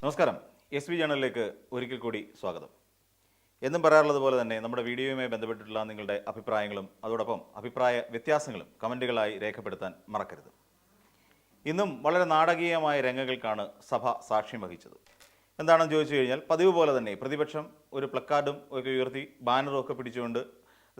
നമസ്കാരം. S B ജേണലിലേക്ക് ഒരിക്കൽ കൂടി സ്വാഗതം. എന്നും പറയാറുള്ളത് പോലെ തന്നെ നമ്മുടെ വീഡിയോയുമായി ബന്ധപ്പെട്ടിട്ടുള്ള നിങ്ങളുടെ അഭിപ്രായങ്ങളും അതോടൊപ്പം അഭിപ്രായ വ്യത്യാസങ്ങളും കമൻറ്റുകളായി രേഖപ്പെടുത്താൻ മറക്കരുത്. ഇന്നും വളരെ നാടകീയമായ രംഗങ്ങൾക്കാണ് സഭ സാക്ഷ്യം വഹിച്ചത്. എന്താണെന്ന് ചോദിച്ചു കഴിഞ്ഞാൽ പതിവ് പോലെ തന്നെ പ്രതിപക്ഷം ഒരു പ്ലക്കാർഡും ഒക്കെ ഉയർത്തി ബാനറും ഒക്കെ പിടിച്ചുകൊണ്ട്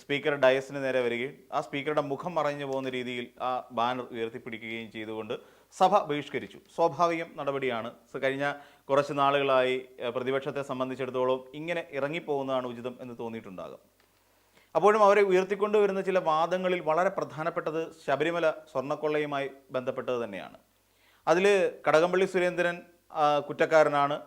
സ്പീക്കർ ഡയസിന് നേരെ വരികയും ആ സ്പീക്കറുടെ മുഖം മറഞ്ഞു പോകുന്ന രീതിയിൽ ആ ബാനർ ഉയർത്തിപ്പിടിക്കുകയും ചെയ്തുകൊണ്ട് സഭ ബഹിഷ്കരിച്ചു. സ്വാഭാവികം നടപടിയാണ്. കഴിഞ്ഞ കുറച്ച് നാളുകളായി പ്രതിപക്ഷത്തെ സംബന്ധിച്ചിടത്തോളം ഇങ്ങനെ ഇറങ്ങിപ്പോകുന്നതാണ് ഉചിതം എന്ന് തോന്നിയിട്ടുണ്ടാകും. അപ്പോഴും അവരെ ഉയർത്തിക്കൊണ്ടുവരുന്ന ചില വാദങ്ങളിൽ വളരെ പ്രധാനപ്പെട്ടത് ശബരിമല സ്വർണ്ണക്കൊള്ളയുമായി ബന്ധപ്പെട്ടത് തന്നെയാണ്. അതിൽ കടകംപള്ളി സുരേന്ദ്രൻ കുറ്റക്കാരനാണ്,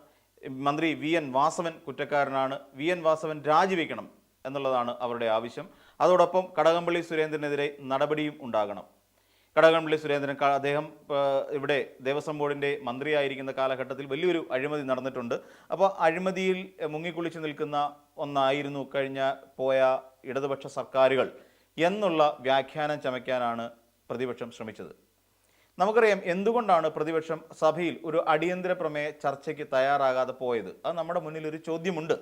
മന്ത്രി വി എൻ വാസവൻ കുറ്റക്കാരനാണ്, വി എൻ വാസവൻ രാജിവെക്കണം എന്നുള്ളതാണ് അവരുടെ ആവശ്യം. അതോടൊപ്പം കടകംപള്ളി സുരേന്ദ്രനെതിരെ നടപടിയും ഉണ്ടാകണം. കടകംപള്ളി സുരേന്ദ്രൻ അദ്ദേഹം ഇവിടെ ദേവസ്വം ബോർഡിൻ്റെ മന്ത്രിയായിരിക്കുന്ന കാലഘട്ടത്തിൽ വലിയൊരു അഴിമതി നടന്നിട്ടുണ്ട്. അപ്പോൾ അഴിമതിയിൽ മുങ്ങിക്കുളിച്ച് നിൽക്കുന്ന ഒന്നായിരുന്നു പോയ ഇടതുപക്ഷ സർക്കാരുകൾ എന്നുള്ള വ്യാഖ്യാനം ചമയ്ക്കാനാണ് പ്രതിപക്ഷം ശ്രമിച്ചത്. നമുക്കറിയാം എന്തുകൊണ്ടാണ് പ്രതിപക്ഷം സഭയിൽ ഒരു അടിയന്തര പ്രമേയ ചർച്ചയ്ക്ക് തയ്യാറാകാതെ പോയത്. അത് നമ്മുടെ മുന്നിൽ ഒരു ചോദ്യമുണ്ട്.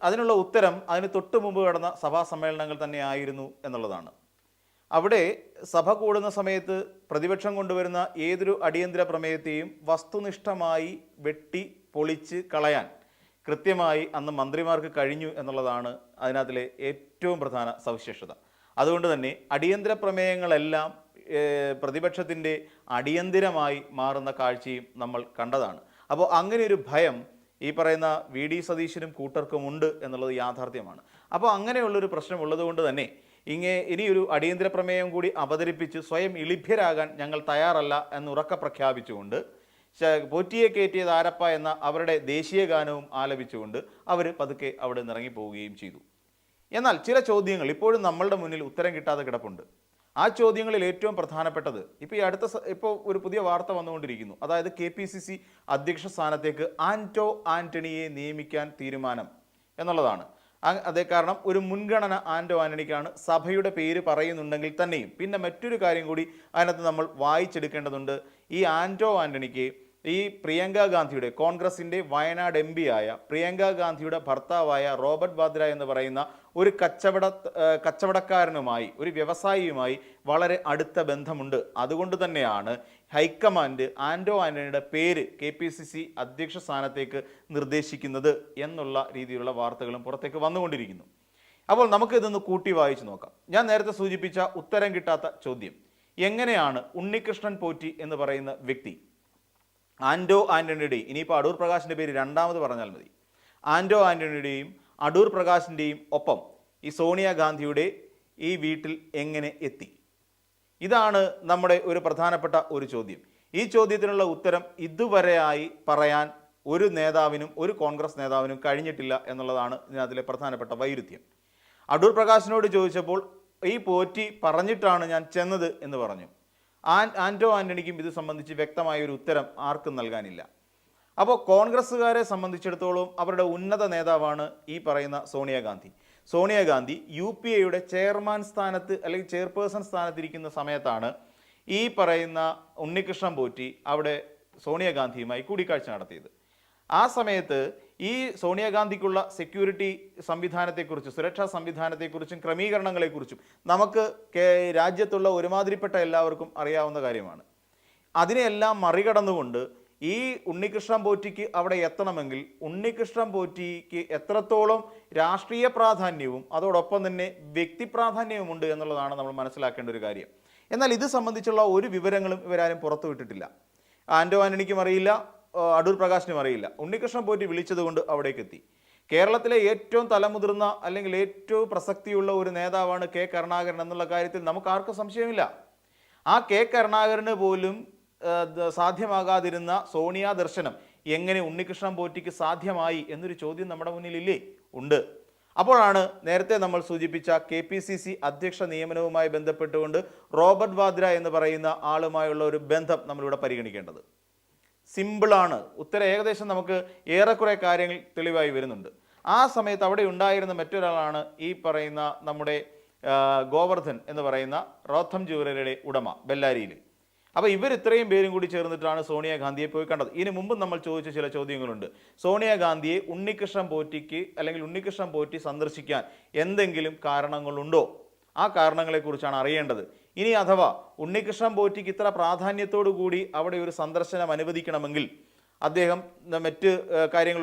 അതിനുള്ള ഉത്തരം അതിന് തൊട്ട് മുമ്പ് നടന്ന സഭാ സമ്മേളനങ്ങൾ തന്നെ ആയിരുന്നു എന്നുള്ളതാണ്. അവിടെ സഭ കൂടുന്ന സമയത്ത് പ്രതിപക്ഷം കൊണ്ടുവരുന്ന ഏതൊരു അടിയന്തര പ്രമേയത്തെയും വസ്തുനിഷ്ഠമായി വെട്ടി പൊളിച്ച് കളയാൻ കൃത്യമായി അന്ന് മന്ത്രിമാർക്ക് കഴിഞ്ഞു എന്നുള്ളതാണ് അതിനകത്തിലെ ഏറ്റവും പ്രധാന സവിശേഷത. അതുകൊണ്ട് തന്നെ അടിയന്തര പ്രമേയങ്ങളെല്ലാം പ്രതിപക്ഷത്തിൻ്റെ അടിയന്തിരമായി മാറുന്ന കാഴ്ചയും നമ്മൾ കണ്ടതാണ്. അപ്പോൾ അങ്ങനെ ഒരു ഭയം ഈ പറയുന്ന വി ഡി സതീശനും കൂട്ടർക്കുമുണ്ട് എന്നുള്ളത് യാഥാർത്ഥ്യമാണ്. അപ്പോൾ അങ്ങനെയുള്ളൊരു പ്രശ്നമുള്ളത് കൊണ്ട് തന്നെ ഇനിയൊരു അടിയന്തര പ്രമേയം കൂടി അവതരിപ്പിച്ച് സ്വയം ഇളിഭ്യരാകാൻ ഞങ്ങൾ തയ്യാറല്ല എന്നുറക്കെ പ്രഖ്യാപിച്ചുകൊണ്ട് പോറ്റിയെ കയറ്റിയത് ആരപ്പ എന്ന അവരുടെ ദേശീയ ഗാനവും ആലപിച്ചുകൊണ്ട് അവർ പതുക്കെ അവിടെ നിറങ്ങിപ്പോവുകയും ചെയ്തു. എന്നാൽ ചില ചോദ്യങ്ങൾ ഇപ്പോഴും നമ്മളുടെ മുന്നിൽ ഉത്തരം കിട്ടാതെ കിടപ്പുണ്ട്. ആ ചോദ്യങ്ങളിൽ ഏറ്റവും പ്രധാനപ്പെട്ടത് ഇപ്പോൾ ഒരു പുതിയ വാർത്ത വന്നുകൊണ്ടിരിക്കുന്നു. അതായത് KPCC അധ്യക്ഷ സ്ഥാനത്തേക്ക് ആന്റണിയെ നിയമിക്കാൻ തീരുമാനം എന്നുള്ളതാണ്. അതേ കാരണം ഒരു മുൻഗണന ആന്റണിക്കാണ്. സഭയുടെ പേര് പറയുന്നുണ്ടെങ്കിൽ തന്നെയും പിന്നെ മറ്റൊരു കാര്യം കൂടി അതിനകത്ത് നമ്മൾ വായിച്ചെടുക്കേണ്ടതുണ്ട്. ഈ ആന്റണിക്ക് ഈ പ്രിയങ്ക ഗാന്ധിയുടെ കോൺഗ്രസിൻ്റെ വയനാട് MP ആയ പ്രിയങ്ക ഗാന്ധിയുടെ ഭർത്താവായ റോബർട്ട് വാദ്ര എന്ന് പറയുന്ന ഒരു കച്ചവടക്കാരനുമായി ഒരു വ്യവസായിയുമായി വളരെ അടുത്ത ബന്ധമുണ്ട്. അതുകൊണ്ട് തന്നെയാണ് ഹൈക്കമാൻഡ് ആന്റണിയുടെ പേര് KPCC അധ്യക്ഷ സ്ഥാനത്തേക്ക് നിർദ്ദേശിക്കുന്നത് എന്നുള്ള രീതിയിലുള്ള വാർത്തകളും പുറത്തേക്ക് വന്നുകൊണ്ടിരിക്കുന്നു. അപ്പോൾ നമുക്ക് ഇതൊന്ന് കൂട്ടി വായിച്ചു നോക്കാം. ഞാൻ നേരത്തെ സൂചിപ്പിച്ച ഉത്തരം കിട്ടാത്ത ചോദ്യം, എങ്ങനെയാണ് ഉണ്ണികൃഷ്ണൻ പോറ്റി എന്ന് പറയുന്ന വ്യക്തി ആന്റണിയുടെയും ഇനിയിപ്പോൾ അടൂർ പ്രകാശിൻ്റെ പേര് രണ്ടാമത് പറഞ്ഞാൽ മതി, ആന്റണിയുടെയും അടൂർ പ്രകാശിൻ്റെയും ഒപ്പം ഈ സോണിയാഗാന്ധിയുടെ ഈ വീട്ടിൽ എങ്ങനെ എത്തി? ഇതാണ് നമ്മുടെ ഒരു പ്രധാനപ്പെട്ട ഒരു ചോദ്യം. ഈ ചോദ്യത്തിനുള്ള ഉത്തരം ഇതുവരെയായി പറയാൻ ഒരു നേതാവിനും ഒരു കോൺഗ്രസ് നേതാവിനും കഴിഞ്ഞിട്ടില്ല എന്നുള്ളതാണ് ഇതിനകത്തിലെ പ്രധാനപ്പെട്ട വൈരുദ്ധ്യം. അടൂർ പ്രകാശിനോട് ചോദിച്ചപ്പോൾ ഈ പോറ്റി പറഞ്ഞിട്ടാണ് ഞാൻ ചെന്നത് എന്ന് പറഞ്ഞു. ആന്റണിക്കും ഇത് സംബന്ധിച്ച് വ്യക്തമായ ഒരു ഉത്തരം ആർക്കും നൽകാനില്ല. അപ്പോൾ കോൺഗ്രസ്സുകാരെ സംബന്ധിച്ചിടത്തോളം അവരുടെ ഉന്നത നേതാവാണ് ഈ പറയുന്ന സോണിയാഗാന്ധി UPAയുടെ ചെയർമാൻ സ്ഥാനത്ത് അല്ലെങ്കിൽ ചെയർപേഴ്സൺ സ്ഥാനത്തിരിക്കുന്ന സമയത്താണ് ഈ പറയുന്ന ഉണ്ണികൃഷ്ണൻ പോറ്റി അവിടെ സോണിയാഗാന്ധിയുമായി കൂടിക്കാഴ്ച നടത്തിയത്. ആ സമയത്ത് ഈ സോണിയാഗാന്ധിക്കുള്ള സെക്യൂരിറ്റി സംവിധാനത്തെക്കുറിച്ചും സുരക്ഷാ സംവിധാനത്തെക്കുറിച്ചും ക്രമീകരണങ്ങളെക്കുറിച്ചും നമുക്ക് രാജ്യത്തുള്ള ഒരുമാതിരിപ്പെട്ട എല്ലാവർക്കും അറിയാവുന്ന കാര്യമാണ്. അതിനെല്ലാം മറികടന്നുകൊണ്ട് ഈ ഉണ്ണികൃഷ്ണൻ പോറ്റിക്ക് അവിടെ എത്തണമെങ്കിൽ ഉണ്ണികൃഷ്ണൻ പോറ്റിക്ക് എത്രത്തോളം രാഷ്ട്രീയ പ്രാധാന്യവും അതോടൊപ്പം തന്നെ വ്യക്തി പ്രാധാന്യവുമുണ്ട് എന്നുള്ളതാണ് നമ്മൾ മനസ്സിലാക്കേണ്ട ഒരു കാര്യം. എന്നാൽ ഇത് സംബന്ധിച്ചുള്ള ഒരു വിവരങ്ങളും ഇവരാരും പുറത്തുവിട്ടിട്ടില്ല. ആന്റണിക്കും അറിയില്ല, അടൂർ പ്രകാശിനും അറിയില്ല. ഉണ്ണികൃഷ്ണൻ പോറ്റി വിളിച്ചതുകൊണ്ട് അവിടേക്ക് എത്തി. കേരളത്തിലെ ഏറ്റവും തലമുതിർന്ന അല്ലെങ്കിൽ ഏറ്റവും പ്രസക്തിയുള്ള ഒരു നേതാവാണ് K കരുണാകരൻ എന്നുള്ള കാര്യത്തിൽ നമുക്ക് ആർക്കും സംശയമില്ല. ആ K കരുണാകരന് പോലും സാധ്യമാകാതിരുന്ന സോണിയാ ദർശനം എങ്ങനെ ഉണ്ണികൃഷ്ണൻ പോറ്റിക്ക് സാധ്യമായി എന്നൊരു ചോദ്യം നമ്മുടെ മുന്നിലില്ലേ? ഉണ്ട്. അപ്പോഴാണ് നേരത്തെ നമ്മൾ സൂചിപ്പിച്ച KPCC അധ്യക്ഷ നിയമനവുമായി ബന്ധപ്പെട്ടുകൊണ്ട് റോബർട്ട് വാദ്ര എന്ന് പറയുന്ന ആളുമായുള്ള ഒരു ബന്ധം നമ്മളിവിടെ പരിഗണിക്കേണ്ടത്. സിമ്പിളാണ്. ഉത്തരം ഏകദേശം നമുക്ക് ഏറെക്കുറെ കാര്യങ്ങൾ തെളിവായി വരുന്നുണ്ട്. ആ സമയത്ത് അവിടെ ഉണ്ടായിരുന്ന മറ്റൊരാളാണ് ഈ പറയുന്ന നമ്മുടെ ഗോവർദ്ധൻ എന്ന് പറയുന്ന റോത്തം ജ്വല്ലറിയുടെ ഉടമ ബെല്ലാരിയിൽ. അപ്പോൾ ഇവർ ഇത്രയും പേരും കൂടി ചേർന്നിട്ടാണ് സോണിയാഗാന്ധിയെ പോയി കണ്ടത്. ഇതിനു മുമ്പ് നമ്മൾ ചോദിച്ച ചില ചോദ്യങ്ങളുണ്ട്. സോണിയാഗാന്ധിയെ ഉണ്ണികൃഷ്ണൻ പോറ്റിക്ക് അല്ലെങ്കിൽ ഉണ്ണികൃഷ്ണൻ പോറ്റി സന്ദർശിക്കാൻ എന്തെങ്കിലും കാരണങ്ങളുണ്ടോ? ആ കാരണങ്ങളെക്കുറിച്ചാണ് അറിയേണ്ടത്. ഇനി അഥവാ ഉണ്ണികൃഷ്ണൻ പോറ്റിക്ക് ഇത്ര പ്രാധാന്യത്തോടു കൂടി അവിടെ ഒരു സന്ദർശനം അനുവദിക്കണമെങ്കിൽ അദ്ദേഹം മറ്റ് കാര്യങ്ങൾ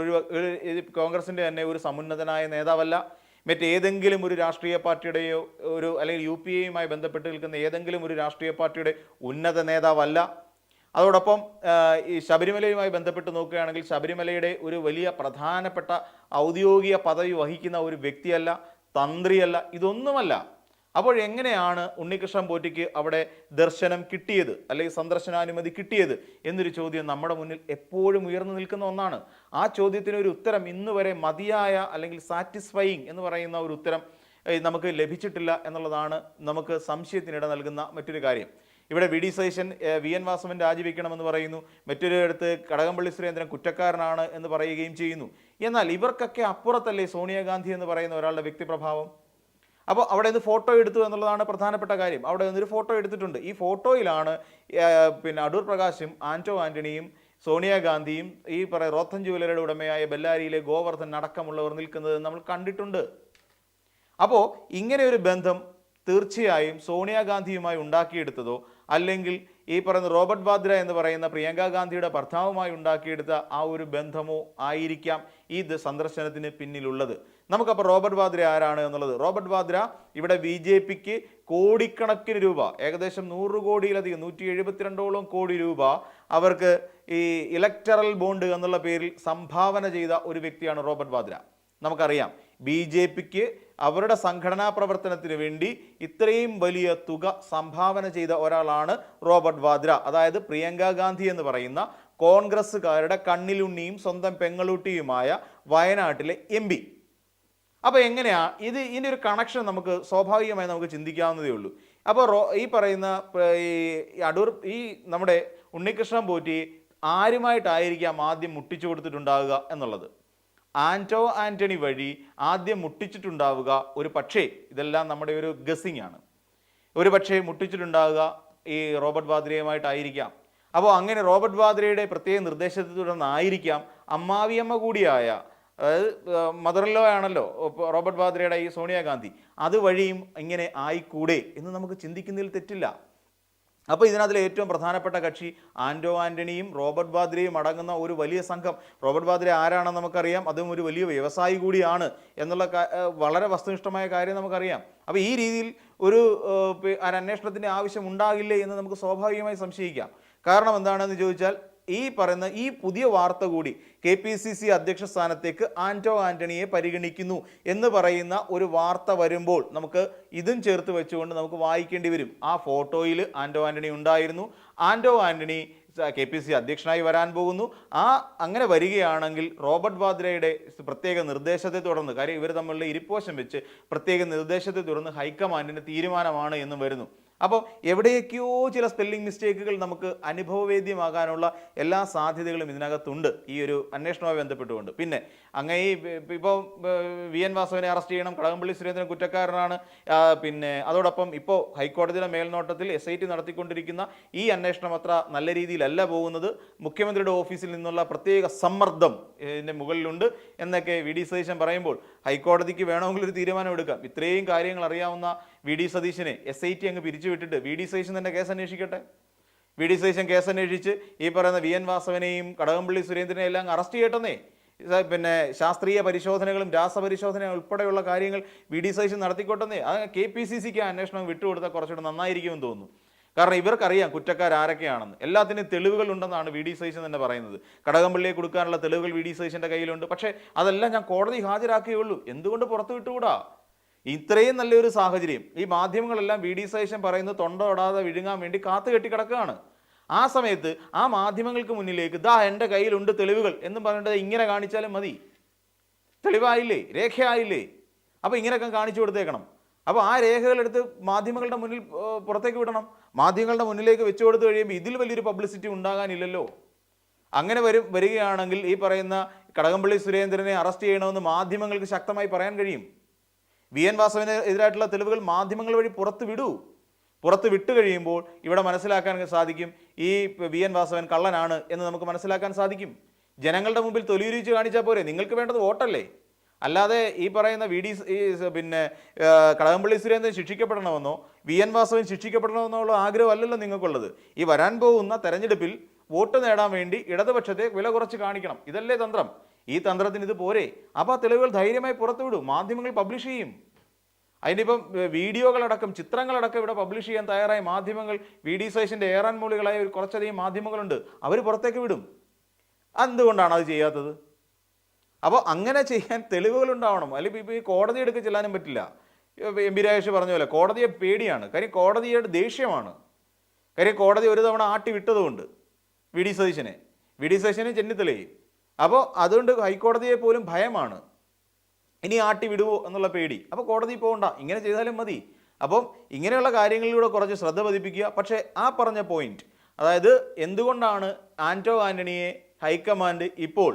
കോൺഗ്രസിൻ്റെ തന്നെ ഒരു സമുന്നതനായ നേതാവല്ല, മറ്റേതെങ്കിലും ഒരു രാഷ്ട്രീയ പാർട്ടിയുടെയോ അല്ലെങ്കിൽ UPAയുമായി ബന്ധപ്പെട്ട് നിൽക്കുന്ന ഏതെങ്കിലും ഒരു രാഷ്ട്രീയ പാർട്ടിയുടെ ഉന്നത നേതാവല്ല. അതോടൊപ്പം ഈ ശബരിമലയുമായി ബന്ധപ്പെട്ട് നോക്കുകയാണെങ്കിൽ ശബരിമലയുടെ ഒരു വലിയ പ്രധാനപ്പെട്ട ഔദ്യോഗിക പദവി വഹിക്കുന്ന ഒരു വ്യക്തിയല്ല, തന്ത്രിയല്ല, ഇതൊന്നുമല്ല. അപ്പോൾ എങ്ങനെയാണ് ഉണ്ണികൃഷ്ണൻ പോറ്റിക്ക് അവിടെ ദർശനം കിട്ടിയത് അല്ലെങ്കിൽ സന്ദർശനാനുമതി കിട്ടിയത് എന്നൊരു ചോദ്യം നമ്മുടെ മുന്നിൽ എപ്പോഴും ഉയർന്നു നിൽക്കുന്ന ഒന്നാണ്. ആ ചോദ്യത്തിനൊരു ഉത്തരം ഇന്ന് വരെ മതിയായ അല്ലെങ്കിൽ സാറ്റിസ്ഫൈയിങ് എന്ന് പറയുന്ന ഒരു ഉത്തരം നമുക്ക് ലഭിച്ചിട്ടില്ല എന്നുള്ളതാണ് നമുക്ക് സംശയത്തിനിട നൽകുന്ന മറ്റൊരു കാര്യം. ഇവിടെ VD സതീശൻ VN വാസവൻ രാജിവെക്കണമെന്ന് പറയുന്നു, മറ്റൊരു അടുത്ത് കടകംപള്ളി സുരേന്ദ്രൻ കുറ്റക്കാരനാണ് എന്ന് പറയുകയും ചെയ്യുന്നു. എന്നാൽ ഇവർക്കൊക്കെ അപ്പുറത്തല്ലേ സോണിയാഗാന്ധി എന്ന് പറയുന്ന ഒരാളുടെ വ്യക്തിപ്രഭാവം? അപ്പോൾ അവിടെ നിന്ന് ഫോട്ടോ എടുത്തു എന്നുള്ളതാണ് പ്രധാനപ്പെട്ട കാര്യം. അവിടെ നിന്നൊരു ഫോട്ടോ എടുത്തിട്ടുണ്ട്. ഈ ഫോട്ടോയിലാണ് അടൂർ പ്രകാശും ആന്റോ ആന്റണിയും സോണിയാഗാന്ധിയും ഈ റോത്തൻ ജുവലറിയുടെ ഉടമയായ ബെല്ലാരിയിലെ ഗോവർദ്ധൻ അടക്കമുള്ളവർ നിൽക്കുന്നത് നമ്മൾ കണ്ടിട്ടുണ്ട്. അപ്പോൾ ഇങ്ങനെ ഒരു ബന്ധം തീർച്ചയായും സോണിയാഗാന്ധിയുമായി ഉണ്ടാക്കിയെടുത്തതോ അല്ലെങ്കിൽ ഈ പറയുന്ന റോബർട്ട് വാദ്ര എന്ന് പറയുന്ന പ്രിയങ്ക ഗാന്ധിയുടെ ഭർത്താവുമായി ഉണ്ടാക്കിയെടുത്ത ആ ഒരു ബന്ധമോ ആയിരിക്കാം ഈ സന്ദർശനത്തിന് പിന്നിലുള്ളത്. നമുക്കപ്പോൾ റോബർട്ട് വാദ്ര ആരാണ് എന്നുള്ളത്. റോബർട്ട് വാദ്ര ഇവിടെ BJPക്ക് കോടിക്കണക്കിന് രൂപ, ഏകദേശം 100 കോടിയിലധികം 172ഓളം കോടി രൂപ അവർക്ക് ഈ ഇലക്ടറൽ ബോണ്ട് എന്നുള്ള പേരിൽ സംഭാവന ചെയ്ത ഒരു വ്യക്തിയാണ് റോബർട്ട് വാദ്ര. നമുക്കറിയാം BJPക്ക് അവരുടെ സംഘടനാ പ്രവർത്തനത്തിന് വേണ്ടി ഇത്രയും വലിയ തുക സംഭാവന ചെയ്ത ഒരാളാണ് റോബർട്ട് വാദ്ര. അതായത് പ്രിയങ്ക ഗാന്ധി എന്ന് പറയുന്ന കോൺഗ്രസ്സുകാരുടെ കണ്ണിലുണ്ണിയും സ്വന്തം പെങ്ങളൂട്ടിയുമായ വയനാട്ടിലെ MP. അപ്പോൾ എങ്ങനെയാ ഇതിൻ്റെ ഒരു കണക്ഷൻ നമുക്ക് സ്വാഭാവികമായി നമുക്ക് ചിന്തിക്കാവുന്നതേ ഉള്ളൂ. അപ്പോൾ ഈ പറയുന്ന നമ്മുടെ ഉണ്ണികൃഷ്ണൻ പോറ്റി ആരുമായിട്ടായിരിക്കാം ആദ്യം മുട്ടിച്ചു കൊടുത്തിട്ടുണ്ടാവുക എന്നുള്ളത്? ആന്റോ ആന്റണി വഴി ആദ്യം മുട്ടിച്ചിട്ടുണ്ടാവുക ഒരു പക്ഷേ, ഇതെല്ലാം നമ്മുടെ ഒരു ഗസ്സിങ് ആണ്, ഒരു പക്ഷേ മുട്ടിച്ചിട്ടുണ്ടാവുക ഈ റോബർട്ട് വാദ്രയുമായിട്ടായിരിക്കാം. അപ്പോൾ അങ്ങനെ റോബർട്ട് വാദ്രയുടെ പ്രത്യേക നിർദ്ദേശത്തെ തുടർന്നായിരിക്കാം അമ്മാവിയമ്മ കൂടിയായ, അതായത് മദർ ഇൻ ലോ ആണല്ലോ റോബർട്ട് വാദ്രയുടെ ഈ സോണിയാഗാന്ധി, അതുവഴിയും ഇങ്ങനെ ആയിക്കൂടെ എന്ന് നമുക്ക് ചിന്തിക്കുന്നതിൽ തെറ്റില്ല. അപ്പോൾ ഇതിനകത്തിലെ ഏറ്റവും പ്രധാനപ്പെട്ട കക്ഷി ആന്റോ ആന്റണിയും റോബർട്ട് വാദ്രയും അടങ്ങുന്ന ഒരു വലിയ സംഘം. റോബർട്ട് വാദ്ര ആരാണെന്ന് നമുക്കറിയാം, അതും ഒരു വലിയ വ്യവസായി കൂടിയാണ് എന്നുള്ള വളരെ വസ്തുനിഷ്ഠമായ കാര്യം നമുക്കറിയാം. അപ്പോൾ ഈ രീതിയിൽ ഒരു അന്വേഷണത്തിൻ്റെ ആവശ്യം ഉണ്ടാകില്ലേ എന്ന് നമുക്ക് സ്വാഭാവികമായി സംശയിക്കാം. കാരണം എന്താണെന്ന് ചോദിച്ചാൽ ഈ പറയുന്ന ഈ പുതിയ വാർത്ത കൂടി KPCC അധ്യക്ഷ സ്ഥാനത്തേക്ക് ആന്റോ ആന്റണിയെ പരിഗണിക്കുന്നു എന്ന് പറയുന്ന ഒരു വാർത്ത വരുമ്പോൾ നമുക്ക് ഇതും ചേർത്ത് വെച്ചുകൊണ്ട് നമുക്ക് വായിക്കേണ്ടി വരും. ആ ഫോട്ടോയിൽ ആന്റോ ആന്റണി ഉണ്ടായിരുന്നു. ആന്റോ ആന്റണി KPCC അധ്യക്ഷനായി വരാൻ പോകുന്നു. അങ്ങനെ വരികയാണെങ്കിൽ റോബർട്ട് വാദ്രയുടെ പ്രത്യേക നിർദ്ദേശത്തെ തുടർന്ന്, കാര്യം ഇവർ തമ്മിലുള്ള ഇരിപ്പോശം വെച്ച് പ്രത്യേക നിർദ്ദേശത്തെ തുടർന്ന് ഹൈക്കമാൻഡിൻ്റെ തീരുമാനമാണ് എന്നും വരുന്നു. അപ്പോൾ എവിടെയൊക്കെയോ ചില സ്പെല്ലിംഗ് മിസ്റ്റേക്കുകൾ നമുക്ക് അനുഭവവേദ്യമാകാനുള്ള എല്ലാ സാധ്യതകളും ഇതിനകത്തുണ്ട് ഈ ഒരു അന്വേഷണവുമായി ബന്ധപ്പെട്ടുകൊണ്ട്. പിന്നെ അങ്ങനെ ഇപ്പോൾ VN വാസവനെ അറസ്റ്റ് ചെയ്യണം, കടകംപള്ളി സുരേന്ദ്രൻ കുറ്റക്കാരനാണ്. പിന്നെ അതോടൊപ്പം ഇപ്പോൾ ഹൈക്കോടതിയുടെ മേൽനോട്ടത്തിൽ SIT നടത്തിക്കൊണ്ടിരിക്കുന്ന ഈ അന്വേഷണം അത്ര നല്ല രീതിയിലല്ല പോകുന്നത്. മുഖ്യമന്ത്രിയുടെ ഓഫീസിൽ നിന്നുള്ള പ്രത്യേക സമ്മർദ്ദം ഇതിൻ്റെ മുകളിലുണ്ട് എന്നൊക്കെ VD സതീശൻ പറയുമ്പോൾ ഹൈക്കോടതിക്ക് വേണമെങ്കിൽ ഒരു തീരുമാനം എടുക്കാം. ഇത്രയും കാര്യങ്ങൾ അറിയാവുന്ന VD സതീശനെ SIT അങ്ങ് പിരിച്ചുവിട്ടിട്ട് VD സതീശൻ തന്നെ കേസ് അന്വേഷിക്കട്ടെ. VD സതീശൻ കേസ് അന്വേഷിച്ച് ഈ പറയുന്ന VN വാസവനെയും കടകംപള്ളി സുരേന്ദ്രനെയും എല്ലാം അറസ്റ്റ് ചെയ്യട്ടെന്നേ. പിന്നെ ശാസ്ത്രീയ പരിശോധനകളും രാസപരിശോധന ഉൾപ്പെടെയുള്ള കാര്യങ്ങൾ VD സതീശൻ നടത്തിക്കോട്ടെന്നേ. അത് KPCCക്ക് അന്വേഷണം വിട്ടുകൊടുത്താൽ കുറച്ചുകൂടെ നന്നായിരിക്കുമെന്ന് തോന്നുന്നു. കാരണം ഇവർക്കറിയാം കുറ്റക്കാരൊക്കെയാണെന്ന്. എല്ലാത്തിനും തെളിവുകൾ ഉണ്ടെന്നാണ് VD സതീശൻ തന്നെ പറയുന്നത്. കടകംപള്ളിയെ കൊടുക്കാനുള്ള തെളിവുകൾ VD സതീശൻ്റെ കയ്യിലുണ്ട്. പക്ഷേ അതെല്ലാം ഞാൻ കോടതി ഹാജരാക്കിയുള്ളൂ, എന്തുകൊണ്ട് പുറത്തു വിട്ടുകൂടാ? ഇത്രയും നല്ലൊരു സാഹചര്യം ഈ മാധ്യമങ്ങളെല്ലാം VD സതീശൻ പറയുന്നത് തൊണ്ട തൊടാതെ വിഴുങ്ങാൻ വേണ്ടി കാത്തു കെട്ടി കിടക്കുകയാണ്. ആ സമയത്ത് ആ മാധ്യമങ്ങൾക്ക് മുന്നിലേക്ക് എൻ്റെ കയ്യിലുണ്ട് തെളിവുകൾ എന്നും പറഞ്ഞിട്ട് ഇങ്ങനെ കാണിച്ചാലും മതി. തെളിവായില്ലേ, രേഖയായില്ലേ? അപ്പോൾ ഇങ്ങനെയൊക്കെ കാണിച്ചു കൊടുത്തേക്കണം. അപ്പോൾ ആ രേഖകളെടുത്ത് മാധ്യമങ്ങളുടെ മുന്നിൽ പുറത്തേക്ക് വിടണം. മാധ്യമങ്ങളുടെ മുന്നിലേക്ക് വെച്ചു കൊടുത്തു കഴിയുമ്പോൾ ഇതിൽ വലിയൊരു പബ്ലിസിറ്റി ഉണ്ടാകാനില്ലല്ലോ. അങ്ങനെ വരികയാണെങ്കിൽ ഈ പറയുന്ന കടകംപള്ളി സുരേന്ദ്രനെ അറസ്റ്റ് ചെയ്യണമെന്ന് മാധ്യമങ്ങൾക്ക് ശക്തമായി പറയാൻ കഴിയും. VN വാസവന് എതിരായിട്ടുള്ള തെളിവുകൾ മാധ്യമങ്ങൾ വഴി പുറത്തു വിടൂ. പുറത്ത് വിട്ട് കഴിയുമ്പോൾ ഇവിടെ മനസ്സിലാക്കാൻ സാധിക്കും ഈ വി.എൻ. വാസവൻ കള്ളനാണ് എന്ന് നമുക്ക് മനസ്സിലാക്കാൻ സാധിക്കും. ജനങ്ങളുടെ മുമ്പിൽ തൊലിയുരിച്ച് കാണിച്ചാൽ പോരെ? നിങ്ങൾക്ക് വേണ്ടത് വോട്ടല്ലേ? അല്ലാതെ ഈ പറയുന്ന കടകംപള്ളി സുരേന്ദ്രൻ ശിക്ഷിക്കപ്പെടണമെന്നോ വി.എൻ. വാസവൻ ശിക്ഷിക്കപ്പെടണമെന്നോ ഉള്ള ആഗ്രഹമല്ലല്ലോ നിങ്ങൾക്കുള്ളത്. ഈ വരാൻ പോകുന്ന തെരഞ്ഞെടുപ്പിൽ വോട്ട് നേടാൻ വേണ്ടി ഇടതുപക്ഷത്തെ വില കുറച്ച് കാണിക്കണം. ഇതല്ലേ തന്ത്രം? ഈ തന്ത്രത്തിന് ഇത് പോരെ? അപ്പോൾ ആ തെളിവുകൾ ധൈര്യമായി പുറത്തുവിടും, മാധ്യമങ്ങൾ പബ്ലിഷ് ചെയ്യും. അതിനിപ്പം വീഡിയോകളടക്കം ചിത്രങ്ങളടക്കം ഇവിടെ പബ്ലിഷ് ചെയ്യാൻ തയ്യാറായ മാധ്യമങ്ങൾ, വി.ഡി. സതീശൻ്റെ ഏറാൻ മൂളികളായ കുറച്ചധികം മാധ്യമങ്ങളുണ്ട്, അവർ പുറത്തേക്ക് വിടും. എന്തുകൊണ്ടാണ് അത് ചെയ്യാത്തത്? അപ്പോൾ അങ്ങനെ ചെയ്യാൻ തെളിവുകളുണ്ടാവണം. അല്ലെങ്കിൽ ഇപ്പോൾ ഈ കോടതി എടുക്ക് ചെല്ലാനും പറ്റില്ല. എം പി രാജേഷ് പറഞ്ഞ പോലെ കോടതിയെ പേടിയാണ്. കാര്യം കോടതിയുടെ ദേഷ്യമാണ്. കാര്യം കോടതി ഒരു തവണ ആട്ടി വിട്ടതുകൊണ്ട് വി.ഡി. സതീശനെ ചെന്നിത്തലയും. അപ്പോൾ അതുകൊണ്ട് ഹൈക്കോടതിയെ പോലും ഭയമാണ്. ഇനി ആട്ടി വിടുവോ എന്നുള്ള പേടി. അപ്പോൾ കോടതി പോകണ്ട, ഇങ്ങനെ ചെയ്താലും മതി. അപ്പം ഇങ്ങനെയുള്ള കാര്യങ്ങളിലൂടെ കുറച്ച് ശ്രദ്ധ പതിപ്പിക്കുക. പക്ഷേ ആ പറഞ്ഞ പോയിന്റ്, അതായത് എന്തുകൊണ്ടാണ് ആന്റോ ആന്റണിയെ ഹൈക്കമാൻഡ് ഇപ്പോൾ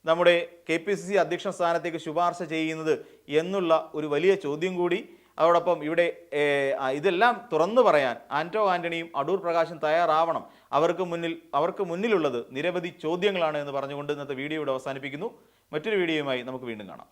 നമ്മുടെ KPCC അധ്യക്ഷ സ്ഥാനത്തേക്ക് ശുപാർശ ചെയ്യുന്നത് എന്നുള്ള ഒരു വലിയ ചോദ്യം കൂടി. അതോടൊപ്പം ഇവിടെ ഇതെല്ലാം തുറന്നു പറയാൻ ആന്റോ ആന്റണിയും അടൂർ പ്രകാശും തയ്യാറാവണം. അവർക്ക് മുന്നിലുള്ളത് നിരവധി ചോദ്യങ്ങളാണ് എന്ന് പറഞ്ഞുകൊണ്ട് ഇന്നത്തെ വീഡിയോ ഇവിടെ അവസാനിപ്പിക്കുന്നു. മറ്റൊരു വീഡിയോയുമായി നമുക്ക് വീണ്ടും കാണാം.